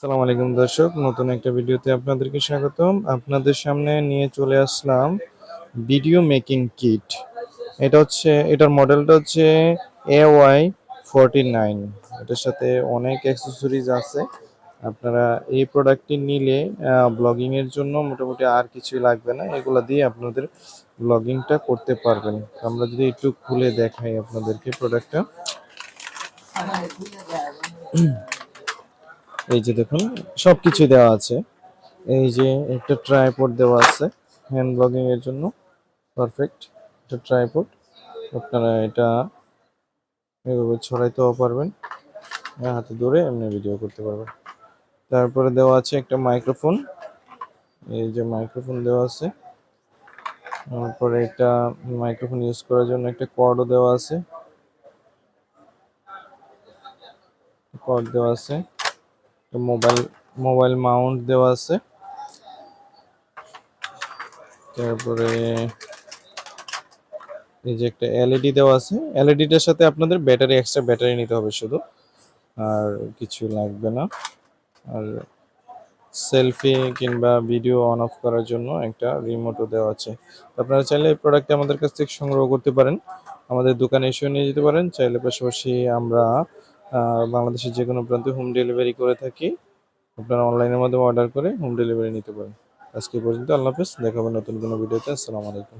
আসসালামু আলাইকুম দর্শক, নতুন একটা ভিডিওতে আপনাদেরকে স্বাগতম। আপনাদের সামনে নিয়ে চলে আসলাম ভিডিও মেকিং কিট। এটার মডেলটা হচ্ছে AY49। এটার সাথে অনেক অ্যাক্সেসরিজ আছে। আপনারা এই প্রোডাক্টটি নিলে ব্লগিং এর জন্য মোটামুটি আর কিছুই লাগবে না, এগুলা দিয়ে আপনাদের ব্লগিংটা করতে পারবেন। আমরা যদি একটু খুলে দেখাই আপনাদেরকে প্রোডাক্টটা। এই যে দেখুন, সবকিছু দেওয়া আছে। এই যে একটা ট্রাইপড দেওয়া আছে হ্যান্ড ব্লগিং এর জন্য, পারফেক্ট একটা ট্রাইপড। আপনারা এটা এভাবে ছড়াইতেও পারবেন, হাতে ধরে এমনি ভিডিও করতে পারবেন। তারপরে দেওয়া আছে একটা মাইক্রোফোন, এই যে মাইক্রোফোন দেওয়া আছে। তারপরে একটা মাইক্রোফোন ইউজ করার জন্য একটা কর্ডও দেওয়া আছে, কর্ড দেওয়া আছে। মোবাইল মোবাইল মাউন্ট দেওয়া আছে। তারপরে এই যে একটা এলইডি দেওয়া আছে। এলইডিটার সাথে আপনাদের এক্সট্রা ব্যাটারি নিতে হবে শুধু, আর কিছু লাগবে না। আর সেলফি কিংবা ভিডিও অন অফ করার জন্য একটা রিমোটও দেওয়া আছে। আপনারা চাইলে এই প্রোডাক্টটি আমাদের কাছ থেকে সংগ্রহ করতে পারেন, আমাদের দোকানে এসেও নিয়ে যেতে পারেন। চাইলে পাশাপাশি আমরা বাংলাদেশের যে কোনো প্রান্তে হোম ডেলিভারি করে থাকি। আপনারা অনলাইনের মাধ্যমে অর্ডার করে হোম ডেলিভারি নিতে পারেন। আজকে পর্যন্ত, আল্লাহ হাফেজ। দেখা হবে নতুন কোনো ভিডিওতে। আসসালামু আলাইকুম।